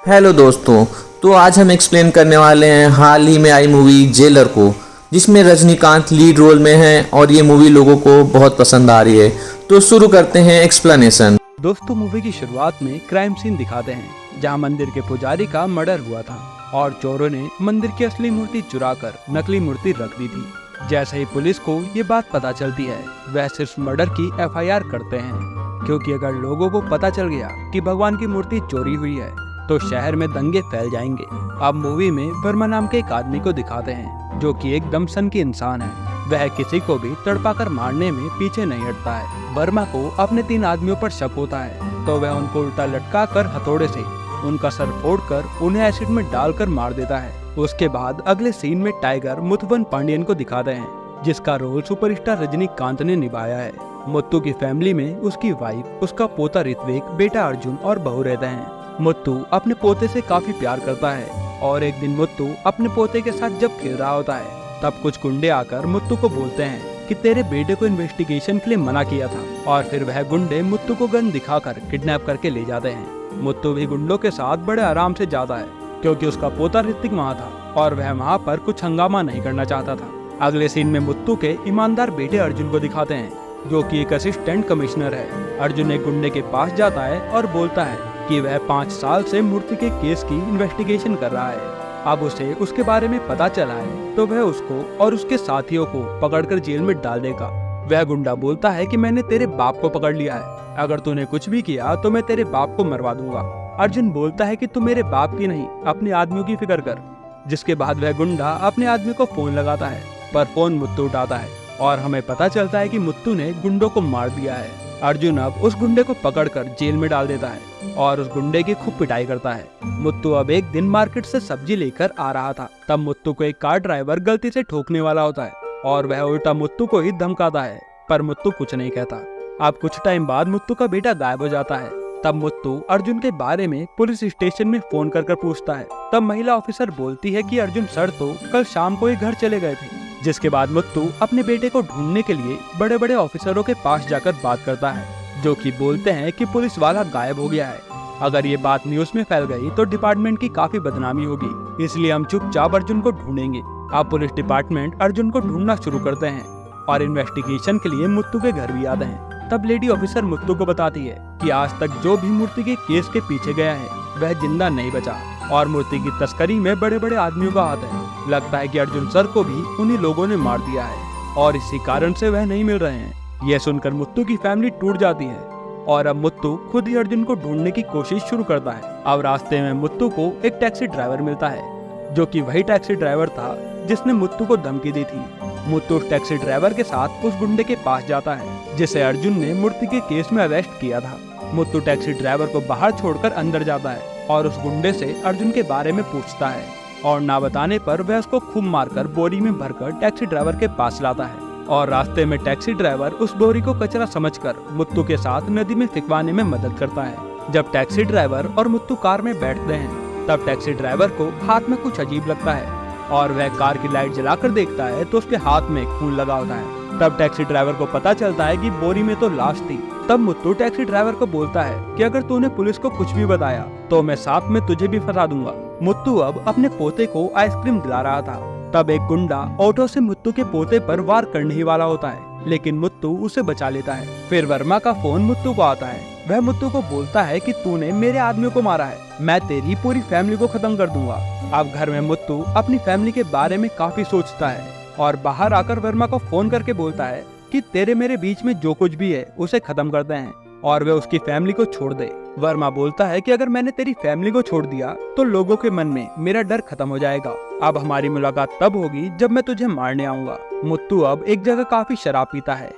Hello दोस्तों। तो आज हम एक्सप्लेन करने वाले हैं हाल ही में आई मूवी जेलर को, जिसमें रजनीकांत लीड रोल में है और ये मूवी लोगों को बहुत पसंद आ रही है। तो शुरू करते हैं एक्सप्लेनेशन। दोस्तों, मूवी की शुरुआत में क्राइम सीन दिखाते हैं जहां मंदिर के पुजारी का मर्डर हुआ था और चोरों ने मंदिर की असली मूर्ति चुराकर नकली मूर्ति रख दी थी। जैसे ही पुलिस को ये बात पता चलती है, वह सिर्फ मर्डर की एफआईआर करते हैं, क्योंकि अगर लोगों को पता चल गया कि भगवान की मूर्ति चोरी हुई है तो शहर में दंगे फैल जाएंगे। अब मूवी में वर्मा नाम के एक आदमी को दिखाते हैं जो कि एकदम सन की इंसान है। वह किसी को भी तड़पाकर मारने में पीछे नहीं हटता है। वर्मा को अपने 3 आदमियों पर शक होता है, तो वह उनको उल्टा लटका कर हथौड़े से उनका सर फोड़कर उन्हें एसिड में डालकर मार देता है। उसके बाद अगले सीन में टाइगर मुथुवन पांडियन को दिखाते हैं, जिसका रोल सुपरस्टार रजनीकांत ने निभाया है। मुत्तू की फैमिली में उसकी वाइफ, उसका पोता ऋत्विक, बेटा अर्जुन और बहू रहते हैं। मुत्तू अपने पोते से काफी प्यार करता है और एक दिन मुत्तू अपने पोते के साथ जब खेल रहा होता है, तब कुछ गुंडे आकर मुत्तू को बोलते हैं कि तेरे बेटे को इन्वेस्टिगेशन के लिए मना किया था, और फिर वह गुंडे मुत्तू को गन दिखाकर किडनैप करके ले जाते हैं। मुत्तू भी गुंडों के साथ बड़े आराम से जाता है, क्योंकि उसका पोता ऋतिक वहाँ था और वह वहाँ पर कुछ हंगामा नहीं करना चाहता था। अगले सीन में मुत्तू के ईमानदार बेटे अर्जुन को दिखाते हैं, जो कि एक असिस्टेंट कमिश्नर है। अर्जुन एक गुंडे के पास जाता है और बोलता है कि वह 5 साल से मूर्ति के केस की इन्वेस्टिगेशन कर रहा है। अब उसे उसके बारे में पता चला है, तो वह उसको और उसके साथियों को पकड़कर जेल में डाल देगा। वह गुंडा बोलता है कि मैंने तेरे बाप को पकड़ लिया है, अगर तूने कुछ भी किया तो मैं तेरे बाप को मरवा दूंगा। अर्जुन बोलता है कि तू मेरे बाप की नहीं, अपने आदमियों की फिक्र कर। जिसके बाद वह गुंडा अपने आदमी को फोन लगाता है, पर फोन मुत्तू उठाता है और हमें पता चलता है कि मुत्तू ने गुंडों को मार दिया है। अर्जुन अब उस गुंडे को पकड़कर जेल में डाल देता है और उस गुंडे की खूब पिटाई करता है। मुत्तू अब एक दिन मार्केट से सब्जी लेकर आ रहा था, तब मुत्तू को एक कार ड्राइवर गलती से ठोकने वाला होता है और वह उल्टा मुत्तू को ही धमकाता है, पर मुत्तू कुछ नहीं कहता। अब कुछ टाइम बाद मुत्तू का बेटा गायब हो जाता है। तब मुत्तू अर्जुन के बारे में पुलिस स्टेशन में फोन कर पूछता है। तब महिला ऑफिसर बोलती है कि अर्जुन सर तो कल शाम को ही घर चले गए थे। जिसके बाद मुत्तू अपने बेटे को ढूंढने के लिए बड़े बड़े ऑफिसरों के पास जाकर बात करता है, जो कि बोलते हैं कि पुलिस वाला गायब हो गया है। अगर ये बात न्यूज में फैल गई तो डिपार्टमेंट की काफी बदनामी होगी, इसलिए हम चुपचाप अर्जुन को ढूंढेंगे। अब पुलिस डिपार्टमेंट अर्जुन को ढूंढना शुरू करते हैं और इन्वेस्टिगेशन के लिए मुत्तू के घर भी आते हैं। तब लेडी ऑफिसर मुत्तू को बताती है कि आज तक जो भी मूर्ति के केस के पीछे गया है वह जिंदा नहीं बचा और मूर्ति की तस्करी में बड़े बड़े आदमियों का हाथ है। लगता है कि अर्जुन सर को भी उन्हीं लोगों ने मार दिया है और इसी कारण से वह नहीं मिल रहे हैं। यह सुनकर मुत्तू की फैमिली टूट जाती है और अब मुत्तू खुद ही अर्जुन को ढूंढने की कोशिश शुरू करता है। अब रास्ते में मुत्तू को एक टैक्सी ड्राइवर मिलता है, जो कि वही टैक्सी ड्राइवर था जिसने मुत्तू को धमकी दी थी। मुत्तू उस टैक्सी ड्राइवर के साथ उस गुंडे के पास जाता है जिसे अर्जुन ने मूर्ति के केस में अरेस्ट किया था। मुत्तू टैक्सी ड्राइवर को बाहर छोड़कर अंदर जाता है और उस गुंडे से अर्जुन के बारे में पूछता है, और ना बताने पर वह उसको खूब मारकर बोरी में भरकर टैक्सी ड्राइवर के पास लाता है। और रास्ते में टैक्सी ड्राइवर उस बोरी को कचरा समझकर मुत्तू के साथ नदी में फेंकवाने में मदद करता है। जब टैक्सी ड्राइवर और मुत्तू कार में बैठते हैं, तब टैक्सी ड्राइवर को हाथ में कुछ अजीब लगता है और वह कार की लाइट जलाकर देखता है तो उसके हाथ में खून लगा होता है। तब टैक्सी ड्राइवर को पता चलता है कि बोरी में तो लाश थी। तब मुत्तू टैक्सी ड्राइवर को बोलता है कि अगर तूने पुलिस को कुछ भी बताया तो मैं साथ में तुझे भी फंसा दूंगा। मुत्तू अब अपने पोते को आइसक्रीम दिला रहा था, तब एक गुंडा ऑटो से मुत्तू के पोते पर वार करने ही वाला होता है, लेकिन मुत्तू उसे बचा लेता है। फिर वर्मा का फोन मुत्तू को आता है। वह मुत्तू को बोलता है कि तूने मेरे आदमियों को मारा है, मैं तेरी पूरी फैमिली को खत्म कर दूंगा। अब घर में मुत्तू अपनी फैमिली के बारे में काफी सोचता है और बाहर आकर वर्मा को फोन करके बोलता है कि तेरे मेरे बीच में जो कुछ भी है उसे खत्म करते हैं और वे उसकी फैमिली को छोड़ दे। वर्मा बोलता है कि अगर मैंने तेरी फैमिली को छोड़ दिया तो लोगों के मन में मेरा डर खत्म हो जाएगा। अब हमारी मुलाकात तब होगी जब मैं तुझे मारने आऊंगा। मुत्तू अब एक जगह काफी शराब पीता है,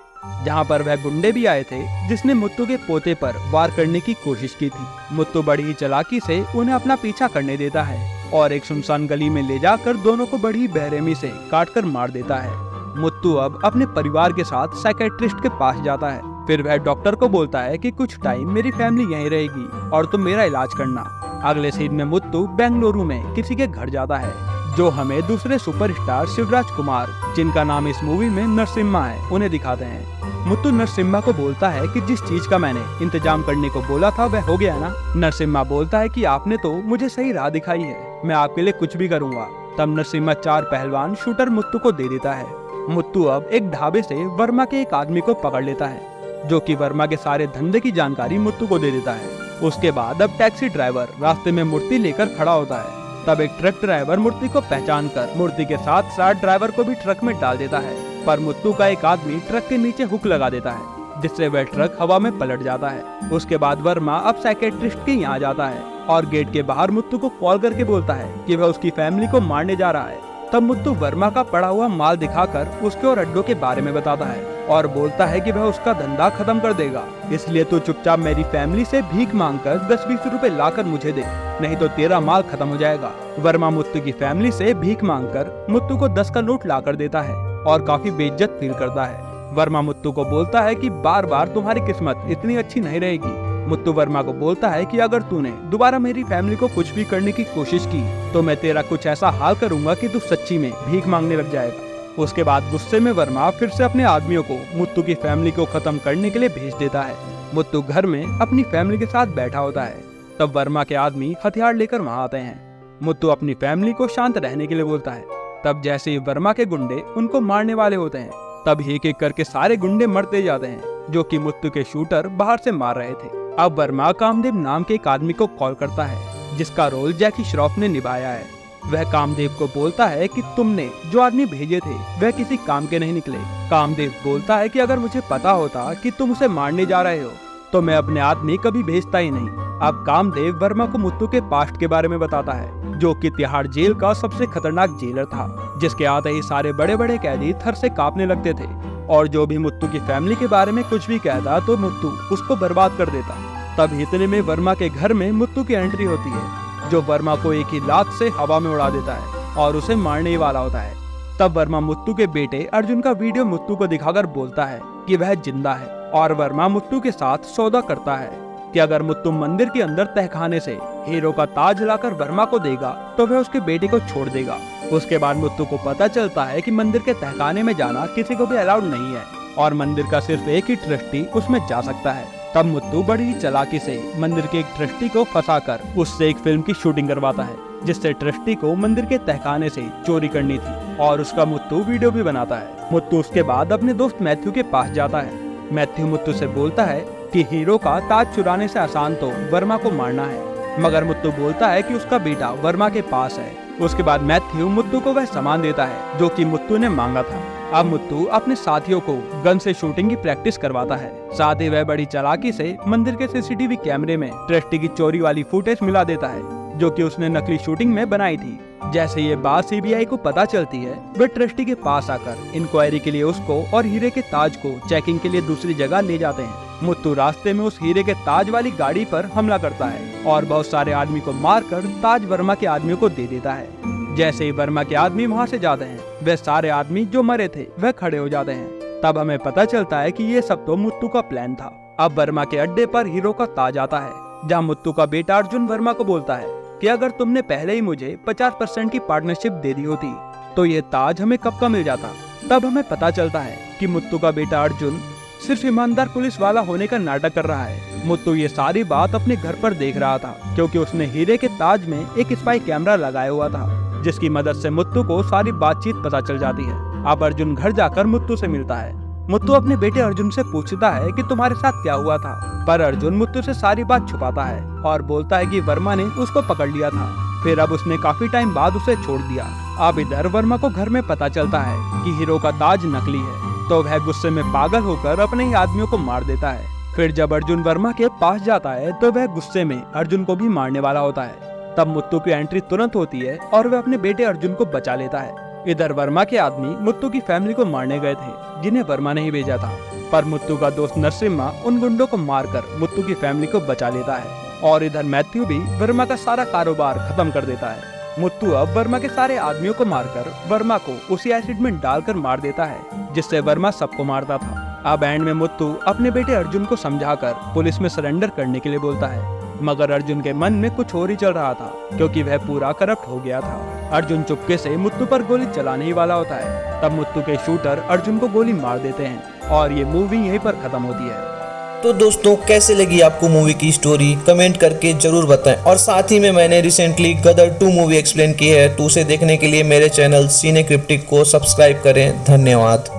जहाँ पर वह गुंडे भी आए थे जिसने मुत्तू के पोते पर वार करने की कोशिश की थी। मुत्तू बड़ी ही चालाकी से उन्हें अपना पीछा करने देता है और एक सुनसान गली में ले जाकर दोनों को बड़ी बेरहमी से काटकर मार देता है। मुत्तू अब अपने परिवार के साथ साइकेट्रिस्ट के पास जाता है। फिर वह डॉक्टर को बोलता है कि कुछ टाइम मेरी फैमिली यहीं रहेगी और तुम मेरा इलाज करना। अगले सीन में मुत्तू बेंगलुरु में किसी के घर जाता है, जो हमें दूसरे सुपरस्टार शिवराज कुमार, जिनका नाम इस मूवी में नरसिम्हा है, उन्हें दिखाते हैं। मुत्तू नरसिम्हा को बोलता है कि जिस चीज का मैंने इंतजाम करने को बोला था वह हो गया ना। नरसिम्हा बोलता है कि आपने तो मुझे सही राह दिखाई है, मैं आपके लिए कुछ भी करूँगा। तब नरसिम्हा 4 पहलवान शूटर मुत्तू को दे देता है। मुत्तू अब एक ढाबे से वर्मा के एक आदमी को पकड़ लेता है, जो कि वर्मा के सारे धंधे की जानकारी मुत्तू को दे देता है। उसके बाद अब टैक्सी ड्राइवर रास्ते में मूर्ति लेकर खड़ा होता है। तब एक ट्रक ड्राइवर मूर्ति को पहचान कर मूर्ति के साथ साथ ड्राइवर को भी ट्रक में डाल देता है, पर मुत्तू का एक आदमी ट्रक के नीचे हुक लगा देता है, जिससे वह ट्रक हवा में पलट जाता है। उसके बाद वर्मा अब साइकेट्रिस्ट के यहाँ जाता है और गेट के बाहर मुत्तू को कॉल करके बोलता है कि वह उसकी फैमिली को मारने जा रहा है। तब मुत्तू वर्मा का पड़ा हुआ माल दिखाकर उसके और अड्डों के बारे में बताता है और बोलता है कि वह उसका धंधा खत्म कर देगा, इसलिए तू चुपचाप मेरी फैमिली से भीख मांगकर 10-20 रुपए लाकर मुझे दे, नहीं तो तेरा माल खत्म हो जाएगा। वर्मा मुत्तू की फैमिली से भीख मांगकर मुत्तू को 10 का नोट लाकर देता है और काफी बेइज्जत फील करता है। वर्मा मुत्तू को बोलता है कि बार बार तुम्हारी किस्मत इतनी अच्छी नहीं रहेगी। मुत्तू वर्मा को बोलता है कि अगर तूने दोबारा मेरी फैमिली को कुछ भी करने की कोशिश की तो मैं तेरा कुछ ऐसा हाल करूंगा कि तू सच्ची में भीख मांगने लग जाएगा। उसके बाद गुस्से में वर्मा फिर से अपने आदमियों को मुत्तू की फैमिली को खत्म करने के लिए भेज देता है। मुत्तू घर में अपनी फैमिली के साथ बैठा होता है। तब वर्मा के आदमी हथियार लेकर वहाँ आते हैं। मुत्तू अपनी फैमिली को शांत रहने के लिए बोलता है। तब जैसे ही वर्मा के गुंडे उनको मारने वाले होते हैं, तब एक एक करके सारे गुंडे मरते जाते हैं, जो कि मुत्तू के शूटर बाहर से मार रहे थे। अब वर्मा कामदेव नाम के एक आदमी को कॉल करता है, जिसका रोल जैकी श्रॉफ ने निभाया है। वह कामदेव को बोलता है कि तुमने जो आदमी भेजे थे वह किसी काम के नहीं निकले। कामदेव बोलता है कि अगर मुझे पता होता कि तुम उसे मारने जा रहे हो तो मैं अपने आदमी कभी भेजता ही नहीं। अब कामदेव वर्मा को मुत्तू के पास्ट के बारे में बताता है, जो कि तिहाड़ जेल का सबसे खतरनाक जेलर था, जिसके आते ही सारे बड़े बड़े कैदी थर से कांपने लगते थे और जो भी मुत्तू की फैमिली के बारे में कुछ भी कहता तो मुत्तू उसको बर्बाद कर देता। तब इतने में वर्मा के घर में मुत्तू की एंट्री होती है, जो वर्मा को एक ही लात से हवा में उड़ा देता है और उसे मारने ही वाला होता है। तब वर्मा मुत्तू के बेटे अर्जुन का वीडियो मुत्तू को दिखाकर बोलता है कि वह जिंदा है और वर्मा मुत्तू के साथ सौदा करता है कि अगर मुत्तू मंदिर के अंदर तहखाने से हीरो का ताज लाकर वर्मा को देगा तो वह उसके बेटे को छोड़ देगा। उसके बाद मुत्तू को पता चलता है कि मंदिर के तहखाने में जाना किसी को भी अलाउड नहीं है और मंदिर का सिर्फ एक ही ट्रस्टी उसमें जा सकता है। तब मुत्तू बड़ी ही चालाकी से मंदिर के एक ट्रस्टी को फंसाकर उससे एक फिल्म की शूटिंग करवाता है, जिससे ट्रस्टी को मंदिर के तहखाने से चोरी करनी थी और उसका मुत्तू वीडियो भी बनाता है। मुत्तू उसके बाद अपने दोस्त मैथ्यू के पास जाता है। मैथ्यू मुत्तू से बोलता है कि हीरो का ताज चुराने से आसान तो वर्मा को मारना है, मगर मुत्तू बोलता है कि उसका बेटा वर्मा के पास है। उसके बाद मैथ्यू मुत्तू को वह सामान देता है जो कि मुत्तू ने मांगा था। अब मुत्तू अपने साथियों को गन से शूटिंग की प्रैक्टिस करवाता है। साथ ही वह बड़ी चालाकी से मंदिर के सीसीटीवी कैमरे में ट्रस्टी की चोरी वाली फुटेज मिला देता है, जो कि उसने नकली शूटिंग में बनाई थी। जैसे ये बात सीबीआई को पता चलती है, वह ट्रस्टी के पास आकर इंक्वायरी के लिए उसको और हीरे के ताज को चेकिंग के लिए दूसरी जगह ले जाते हैं। मुत्तू रास्ते में उस हीरे के ताज वाली गाड़ी पर हमला करता है और बहुत सारे आदमी को मारकर ताज वर्मा के आदमियों को दे देता है। जैसे ही वर्मा के आदमी वहाँ से जाते हैं, वे सारे आदमी जो मरे थे वह खड़े हो जाते हैं। तब हमें पता चलता है कि ये सब तो मुत्तू का प्लान था। अब वर्मा के अड्डे पर हीरो का ताज आता है, जहाँ मुत्तू का बेटा अर्जुन वर्मा को बोलता है कि अगर तुमने पहले ही मुझे 50% की पार्टनरशिप दे दी होती तो ये ताज हमें कब का मिल जाता। तब हमें पता चलता है कि मुत्तू का बेटा अर्जुन सिर्फ ईमानदार पुलिस वाला होने का नाटक कर रहा है। मुत्तू ये सारी बात अपने घर पर देख रहा था, क्योंकि उसने हीरे के ताज में एक स्पाई कैमरा लगाया हुआ था, जिसकी मदद से मुत्तू को सारी बातचीत पता चल जाती है। अब अर्जुन घर जाकर मुत्तू से मिलता है। मुत्तू अपने बेटे अर्जुन से पूछता है कि तुम्हारे साथ क्या हुआ था, पर अर्जुन मुत्तू से सारी बात छुपाता है और बोलता है कि वर्मा ने उसको पकड़ लिया था, फिर अब उसने काफी टाइम बाद उसे छोड़ दिया। अब इधर वर्मा को घर में पता चलता है कि हीरो का ताज नकली है, तो वह गुस्से में पागल होकर अपने ही आदमियों को मार देता है। फिर जब अर्जुन वर्मा के पास जाता है तो वह गुस्से में अर्जुन को भी मारने वाला होता है। तब मुत्तू की एंट्री तुरंत होती है और वह अपने बेटे अर्जुन को बचा लेता है। इधर वर्मा के आदमी मुत्तू की फैमिली को मारने गए थे, जिन्हें वर्मा ने ही भेजा था, पर मुत्तू का दोस्त नरसिम्हा उन गुंडों को मारकर मुत्तू की फैमिली को बचा लेता है। और इधर मैथ्यू भी वर्मा का सारा कारोबार खत्म कर देता है। मुत्तू अब वर्मा के सारे आदमियों को मारकर वर्मा को उसी एसिड में डालकर मार देता है, जिससे वर्मा सबको मारता था। अब एंड में मुत्तू अपने बेटे अर्जुन को समझाकर पुलिस में सरेंडर करने के लिए बोलता है। मगर अर्जुन के मन में कुछ और ही चल रहा था, क्योंकि वह पूरा करप्ट हो गया था। अर्जुन चुपके से मुत्तू पर गोली चलाने ही वाला होता है, तब मुत्तू के शूटर अर्जुन को गोली मार देते हैं और ये मूवी यहीं पर खत्म होती है। तो दोस्तों, कैसे लगी आपको मूवी की स्टोरी कमेंट करके जरूर बताएं। और साथ ही में मैंने रिसेंटली गदर 2 मूवी एक्सप्लेन की है, तो उसे देखने के लिए मेरे चैनल सीने क्रिप्टिक को सब्सक्राइब करें। धन्यवाद।